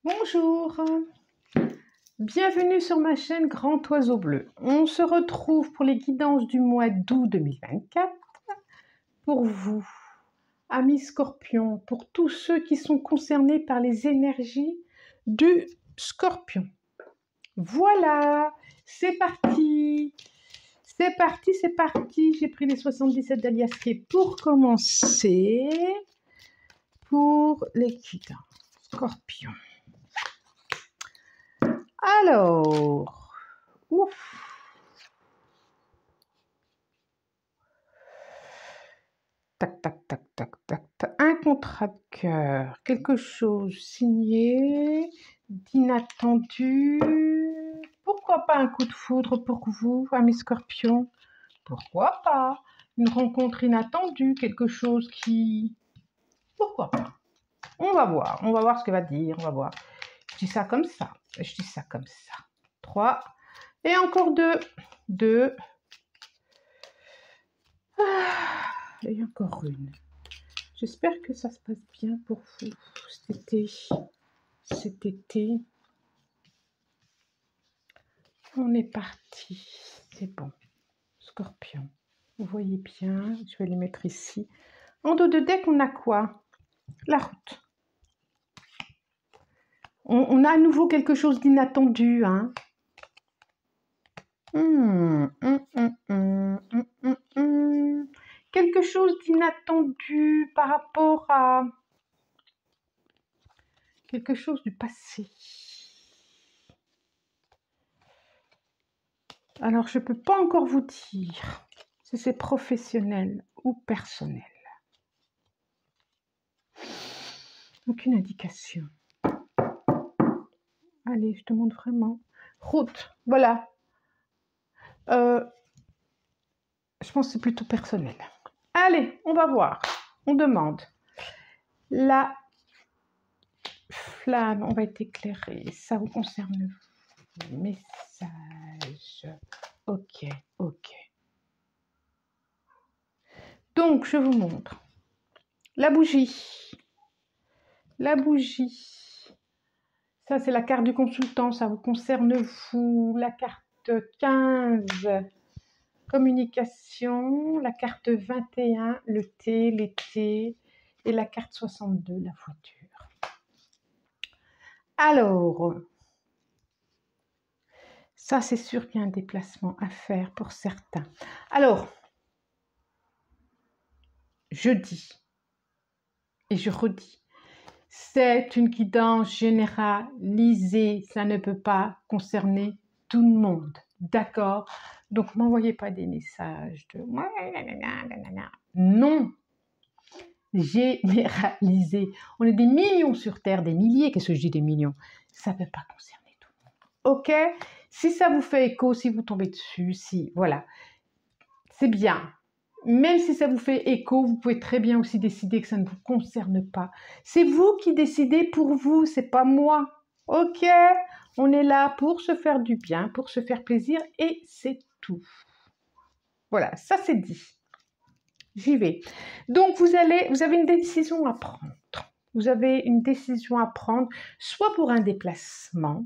Bonjour, bienvenue sur ma chaîne Grand Oiseau Bleu. On se retrouve pour les guidances du mois d'août 2024 pour vous, amis Scorpions, pour tous ceux qui sont concernés par les énergies du Scorpion. Voilà, c'est parti, c'est parti, c'est parti. J'ai pris les 77 d'Aliasquet pour commencer pour les guidances Scorpions. Alors, ouf. Tac, tac, tac, tac, tac, tac. Un contrat de cœur, quelque chose signé, d'inattendu. Pourquoi pas un coup de foudre pour vous, amis Scorpions? Pourquoi pas une rencontre inattendue, quelque chose qui... Pourquoi pas? On va voir ce qu'elle va dire, on va voir. Je dis ça comme ça, je dis ça comme ça. 3, et encore 2. 2. Et encore une. J'espère que ça se passe bien pour vous cet été. On est parti. C'est bon. Scorpion. Vous voyez bien. Je vais les mettre ici. En dos de deck, on a quoi? La route. On a à nouveau quelque chose d'inattendu. Hein. Quelque chose d'inattendu par rapport à quelque chose du passé. Alors, je ne peux pas encore vous dire si c'est professionnel ou personnel. Aucune indication. Allez, je te montre vraiment. Route, voilà. Je pense que c'est plutôt personnel. Allez, on va voir. On demande. La flamme, on va être éclairé. Ça vous concerne vous. Message. Ok, ok. Donc, je vous montre. La bougie. La bougie. Ça, c'est la carte du consultant. Ça vous concerne vous. La carte 15. Communication, la carte 21, le thé, l'été, et la carte 62, la voiture. Alors, ça c'est sûr qu'il y a un déplacement à faire pour certains. Alors, je dis, et je redis, c'est une guidance généralisée, ça ne peut pas concerner tout le monde, d'accord? Donc, m'envoyez pas des messages de... Non, généralisé. On est des millions sur Terre, des milliers, qu'est-ce que je dis des millions? Ça ne peut pas concerner tout le monde. Ok? Si ça vous fait écho, si vous tombez dessus, si, voilà. C'est bien. Même si ça vous fait écho, vous pouvez très bien aussi décider que ça ne vous concerne pas. C'est vous qui décidez pour vous, c'est pas moi. Ok? On est là pour se faire du bien, pour se faire plaisir et c'est tout. Voilà, ça c'est dit. J'y vais. Donc, vous avez une décision à prendre. Vous avez une décision à prendre, soit pour un déplacement,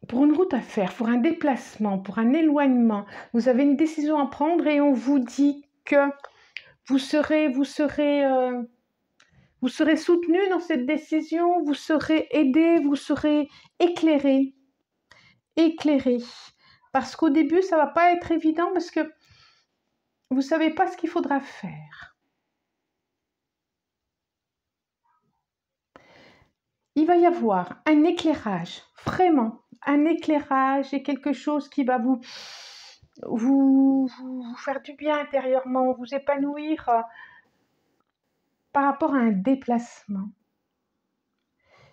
pour une route à faire, pour un déplacement, pour un éloignement. Vous avez une décision à prendre et on vous dit que vous serez soutenu dans cette décision, vous serez aidé, vous serez éclairé. Éclairé. Parce qu'au début, ça ne va pas être évident parce que vous ne savez pas ce qu'il faudra faire. Il va y avoir un éclairage, vraiment, un éclairage et quelque chose qui va vous faire du bien intérieurement, vous épanouir par rapport à un déplacement.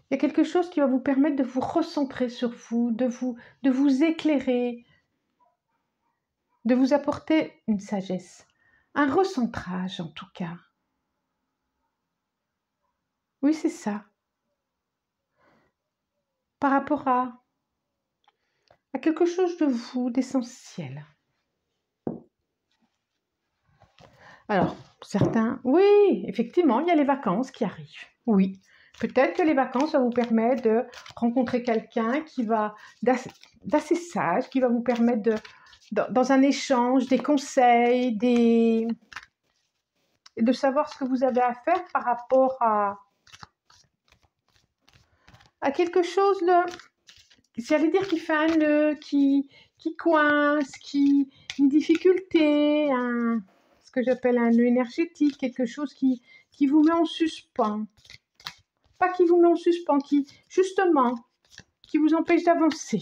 Il y a quelque chose qui va vous permettre de vous recentrer sur vous, de vous éclairer, de vous apporter une sagesse, un recentrage en tout cas. Oui, c'est ça. Par rapport à quelque chose de vous, d'essentiel. Alors, certains, oui, effectivement, il y a les vacances qui arrivent. Oui, peut-être que les vacances vont vous permettre de rencontrer quelqu'un qui va d'assez sage, qui va vous permettre dans un échange, des conseils, de savoir ce que vous avez à faire par rapport à quelque chose de, j'allais dire, qui fait un nœud, qui coince, une difficulté, ce que j'appelle un nœud énergétique, quelque chose qui vous met en suspens. Pas qui vous met en suspens, justement, qui vous empêche d'avancer.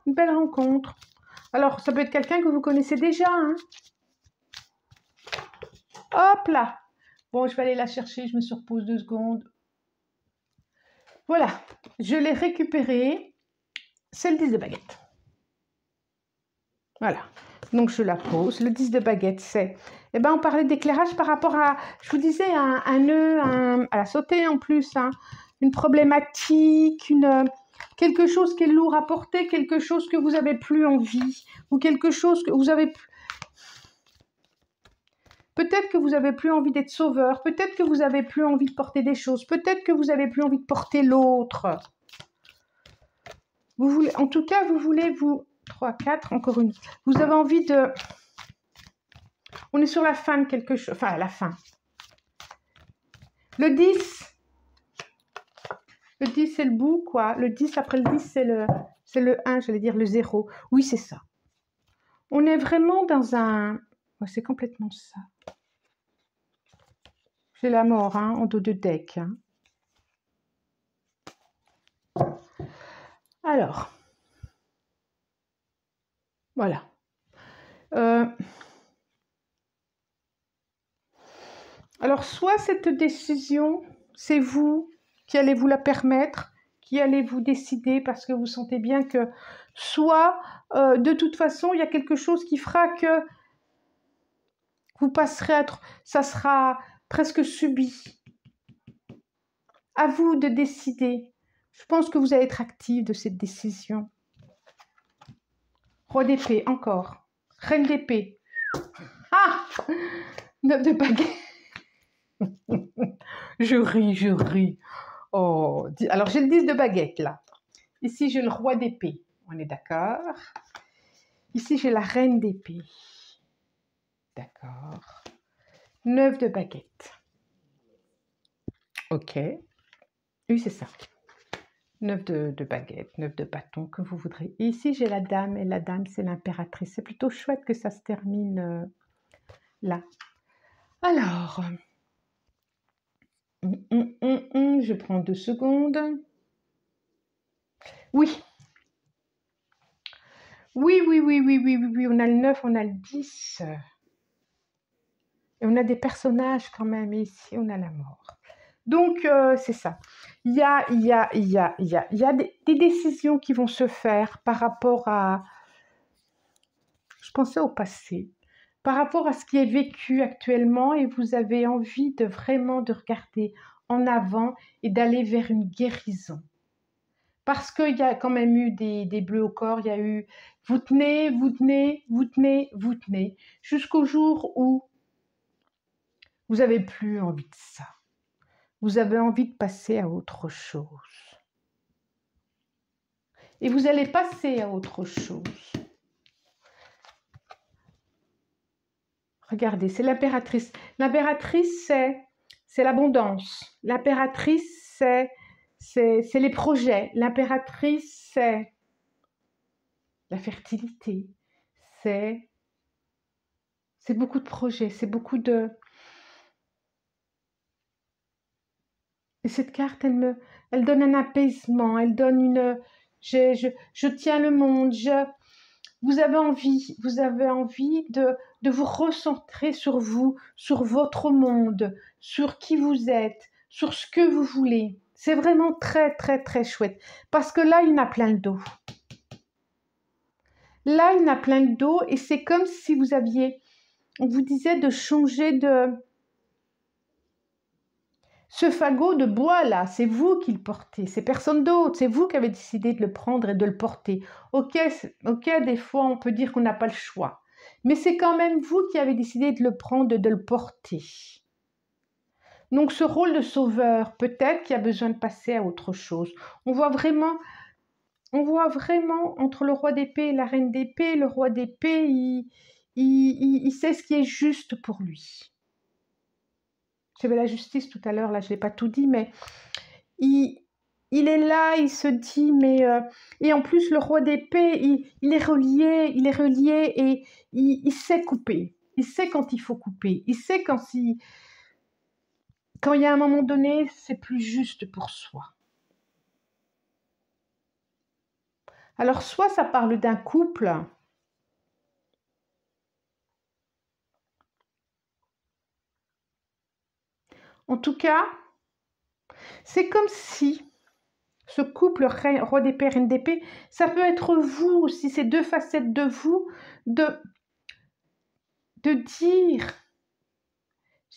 Une belle rencontre. Alors, ça peut être quelqu'un que vous connaissez déjà, hein. Hop là. Bon, je vais aller la chercher, je me surpose 2 secondes. Voilà, je l'ai récupérée. C'est le 10 de baguette. Voilà, donc je la pose. Le 10 de baguette, c'est... Eh bien, on parlait d'éclairage par rapport à, je vous disais, un nœud, à la sauter en plus, hein, une problématique, quelque chose qui est lourd à porter, quelque chose que vous n'avez plus envie, ou quelque chose que vous avez... Peut-être que vous n'avez plus envie d'être sauveur, peut-être que vous n'avez plus envie de porter des choses, peut-être que vous n'avez plus envie de porter l'autre. Vous voulez, en tout cas, vous voulez vous... 3, 4, encore une. Vous avez envie de... On est sur la fin de quelque chose. Enfin, la fin. Le 10. Le 10, c'est le bout, quoi. Le 10, après le 10, c'est le 1, j'allais dire le 0. Oui, c'est ça. On est vraiment dans un... Oh, c'est complètement ça. J'ai la mort, hein, en dos de deck. Hein. Alors... Voilà. Alors, soit cette décision, c'est vous qui allez vous la permettre, qui allez vous décider parce que vous sentez bien que, soit, de toute façon, il y a quelque chose qui fera que vous passerez à... Ça sera presque subi. À vous de décider. Je pense que vous allez être actif de cette décision. Roi d'épée, encore. Reine d'épée. Ah! 9 de baguette. Je ris. Oh, alors j'ai le 10 de baguette là. Ici j'ai le roi d'épée. On est d'accord. Ici j'ai la reine d'épée. D'accord. 9 de baguette. Ok. Oui, c'est ça. 9 de baguette, 9 de bâton, que vous voudrez. Et ici j'ai la dame, et la dame c'est l'impératrice. C'est plutôt chouette que ça se termine là. Alors, je prends 2 secondes. Oui. Oui, on a le 9, on a le 10. Et on a des personnages quand même, et ici on a la mort. Donc, c'est ça. Il y a des décisions qui vont se faire par rapport à... Je pensais au passé. Par rapport à ce qui est vécu actuellement, et vous avez envie de vraiment de regarder en avant et d'aller vers une guérison. Parce qu'il y a quand même eu des bleus au corps, il y a eu vous tenez, jusqu'au jour où vous n'avez plus envie de ça. Vous avez envie de passer à autre chose. Et vous allez passer à autre chose. Regardez, c'est l'impératrice. L'impératrice, c'est l'abondance. L'impératrice, c'est les projets. L'impératrice, c'est la fertilité. C'est beaucoup de projets, c'est beaucoup de... Et cette carte, elle donne un apaisement, elle donne une... Je tiens le monde, vous avez envie de vous recentrer sur vous, sur votre monde, sur qui vous êtes, sur ce que vous voulez. C'est vraiment très, très, très chouette. Parce que là, il y en a plein le dos. Là, il y en a plein le dos et c'est comme si vous aviez... On vous disait de changer de... Ce fagot de bois là, c'est vous qui le portez, c'est personne d'autre, c'est vous qui avez décidé de le prendre et de le porter. Ok, des fois on peut dire qu'on n'a pas le choix, Mais c'est quand même vous qui avez décidé de le prendre, de le porter. Donc ce rôle de sauveur, peut-être qu'il y a besoin de passer à autre chose. On voit vraiment entre le roi d'épée et la reine d'épée, le roi d'épée, il sait ce qui est juste pour lui. J'avais la justice tout à l'heure, là je ne l'ai pas tout dit, mais il est là, il se dit, mais... et en plus, le roi d'épée, il est relié et il sait couper. Il sait quand il faut couper. Il sait quand il y a un moment donné, c'est plus juste pour soi. Alors, soit ça parle d'un couple, en tout cas, c'est comme si ce couple roi d'épée, reine d'épée, ça peut être vous aussi, ces deux facettes de vous, de dire,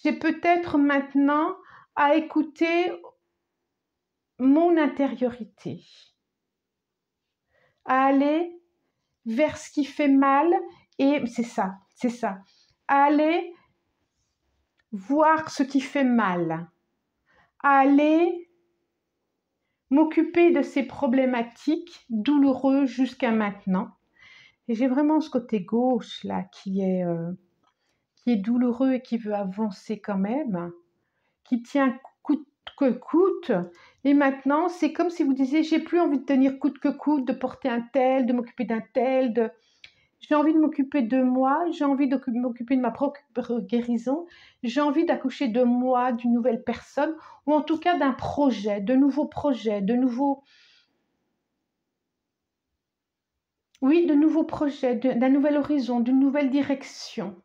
j'ai peut-être maintenant à écouter mon intériorité, à aller vers ce qui fait mal, et c'est ça, à aller voir ce qui fait mal, à aller m'occuper de ces problématiques douloureuses jusqu'à maintenant. Et j'ai vraiment ce côté gauche là qui est douloureux et qui veut avancer quand même, qui tient coûte que coûte. Et maintenant, c'est comme si vous disiez, j'ai plus envie de tenir coûte que coûte, de porter un tel, de m'occuper d'un tel, j'ai envie de m'occuper de moi, j'ai envie de m'occuper de ma propre guérison, j'ai envie d'accoucher de moi, d'une nouvelle personne, ou en tout cas d'un projet, de nouveaux projets, de nouveaux projets, d'un nouvel horizon, d'une nouvelle direction.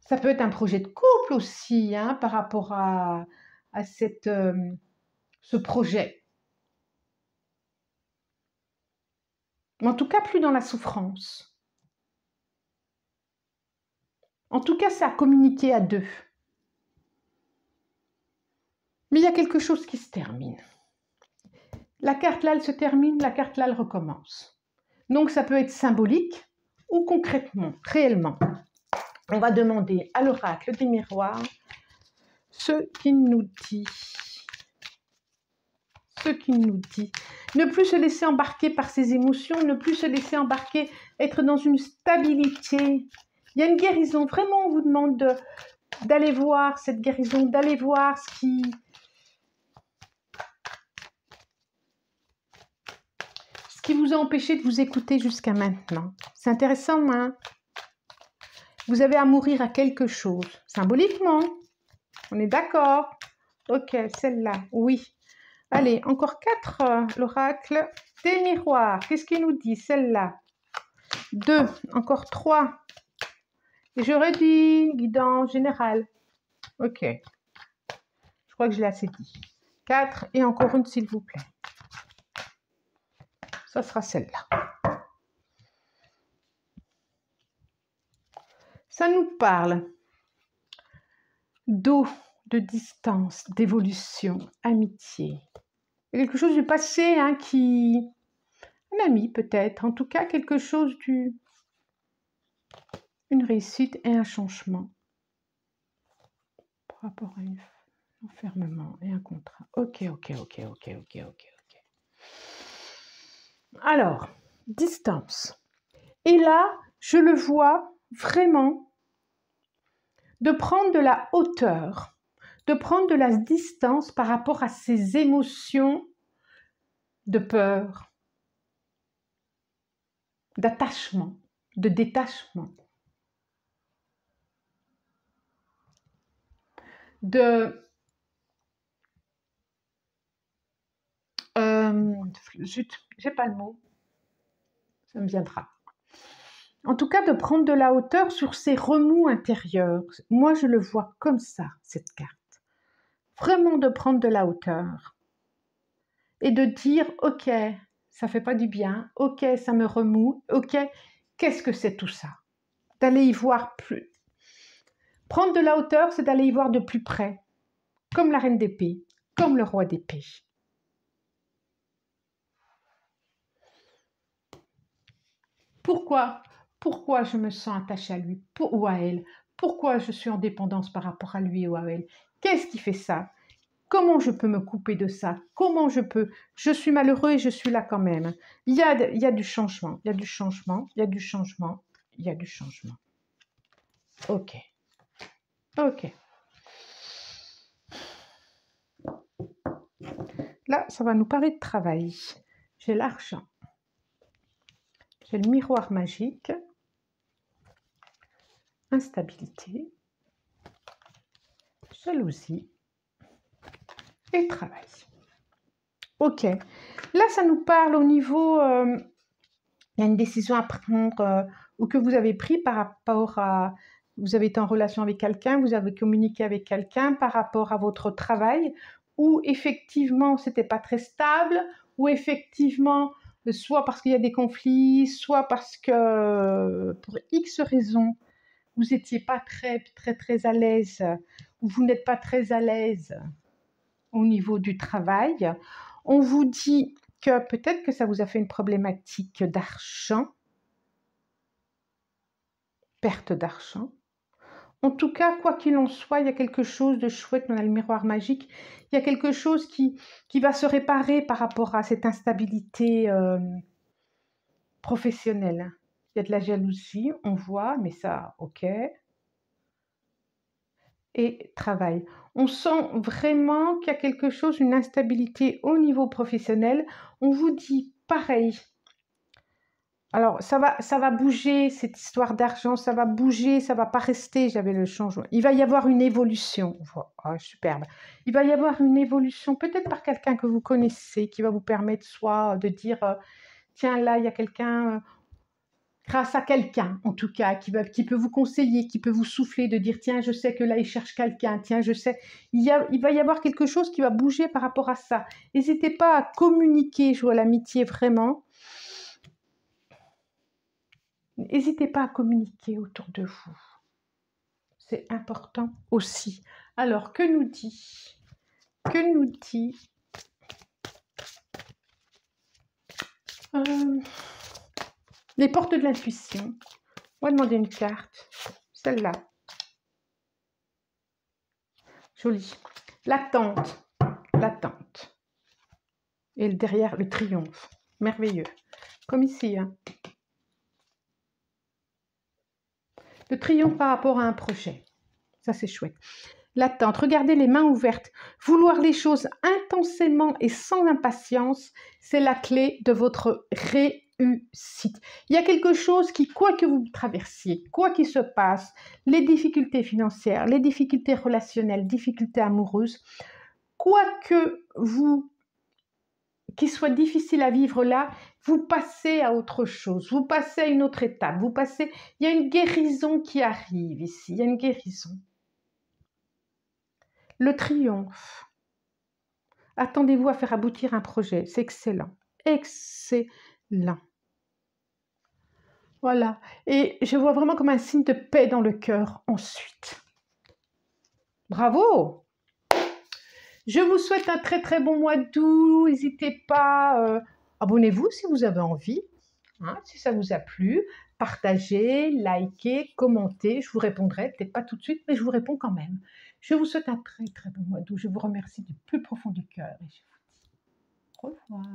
Ça peut être un projet de couple aussi, hein, par rapport à ce projet. Mais en tout cas, plus dans la souffrance. En tout cas, c'est à communiquer à deux. Mais il y a quelque chose qui se termine. La carte là, elle se termine, la carte là, elle recommence. Donc, ça peut être symbolique ou concrètement, réellement. On va demander à l'oracle des miroirs ce qu'il nous dit. Ce qu'il nous dit. Ne plus se laisser embarquer par ses émotions, ne plus se laisser embarquer, être dans une stabilité. Il y a une guérison. Vraiment, on vous demande d'aller voir cette guérison, d'aller voir ce qui vous a empêché de vous écouter jusqu'à maintenant. C'est intéressant, hein? Vous avez à mourir à quelque chose, symboliquement. On est d'accord? Ok, celle-là, oui. Allez, encore 4, l'oracle des miroirs. Qu'est-ce qu'il nous dit, celle-là? 2, encore 3. Et j'aurais dit guidance générale. Ok. Je crois que je l'ai assez dit. 4 et encore une, s'il vous plaît. Ça sera celle-là. Ça nous parle d'eau, de distance, d'évolution, amitié. Il y a quelque chose du passé, hein, un ami peut-être, en tout cas quelque chose une réussite et un changement par rapport à un enfermement et un contrat. Ok. Alors, distance. Et là, je le vois vraiment de prendre de la hauteur, de prendre de la distance par rapport à ces émotions de peur, d'attachement, de détachement, zut, j'ai pas le mot, ça me viendra. En tout cas, de prendre de la hauteur sur ces remous intérieurs. Moi, je le vois comme ça, cette carte. Vraiment de prendre de la hauteur. Et de dire, ok, ça fait pas du bien, ok, ça me remoue, ok, qu'est-ce que c'est tout ça? D'aller y voir plus. Prendre de la hauteur, c'est d'aller y voir de plus près. Comme la reine d'épée, comme le roi d'épée. Pourquoi? Pourquoi je me sens attachée à lui ou à elle? Pourquoi je suis en dépendance par rapport à lui ou à elle? Qu'est-ce qui fait ça? Comment je peux me couper de ça? Comment je peux? Je suis malheureux et je suis là quand même. Il y a du changement, il y a du changement, il y a du changement, il y a du changement. Ok, ok. Là, ça va nous parler de travail. J'ai l'argent. J'ai le miroir magique. Instabilité. Jalousie. Et travail. Ok. Là, ça nous parle au niveau... il y a une décision à prendre ou que vous avez pris par rapport à... Vous avez été en relation avec quelqu'un, vous avez communiqué avec quelqu'un par rapport à votre travail, ou effectivement, c'était pas très stable, ou effectivement, soit parce qu'il y a des conflits, soit parce que pour X raisons, vous n'étiez pas très à l'aise, ou vous n'êtes pas très à l'aise au niveau du travail. On vous dit que peut-être que ça vous a fait une problématique d'argent, perte d'argent. En tout cas, quoi qu'il en soit, il y a quelque chose de chouette, on a le miroir magique, il y a quelque chose qui va se réparer par rapport à cette instabilité professionnelle. Il y a de la jalousie, on voit, mais ça, ok. Et travail. On sent vraiment qu'il y a quelque chose, une instabilité au niveau professionnel. On vous dit pareil. Alors, ça va bouger, cette histoire d'argent, ça va bouger, ça va pas rester, j'avais le changement. Il va y avoir une évolution. Oh, superbe. Il va y avoir une évolution, peut-être par quelqu'un que vous connaissez, qui va vous permettre soit de dire, tiens, là, il y a quelqu'un, grâce à quelqu'un, en tout cas, qui peut vous conseiller, qui peut vous souffler, de dire, tiens, je sais que là, il cherche quelqu'un, tiens, je sais. Il va y avoir quelque chose qui va bouger par rapport à ça. N'hésitez pas à communiquer, je vois l'amitié vraiment. N'hésitez pas à communiquer autour de vous. C'est important aussi. Alors, que nous dit les portes de l'intuition. On va demander une carte. Celle-là. Jolie. L'attente. L'attente. Et derrière, le triomphe. Merveilleux. Comme ici. Hein. Le triomphe par rapport à un projet. Ça, c'est chouette. L'attente, regardez les mains ouvertes. Vouloir les choses intensément et sans impatience, c'est la clé de votre réussite. Il y a quelque chose qui, quoi que vous traversiez, quoi qu'il se passe, les difficultés financières, les difficultés relationnelles, difficultés amoureuses, quoi que vous, qui soit difficile à vivre là, vous passez à autre chose, vous passez à une autre étape, il y a une guérison qui arrive ici, il y a une guérison. Le triomphe. Attendez-vous à faire aboutir un projet. C'est excellent. Excellent. Voilà. Et je vois vraiment comme un signe de paix dans le cœur ensuite. Bravo! Je vous souhaite un très bon mois d'août. N'hésitez pas, abonnez-vous si vous avez envie. Hein, si ça vous a plu. Partagez, likez, commentez. Je vous répondrai, peut-être pas tout de suite, mais je vous réponds quand même. Je vous souhaite un très bon mois d'août. Je vous remercie du plus profond du cœur et je vous dis au revoir.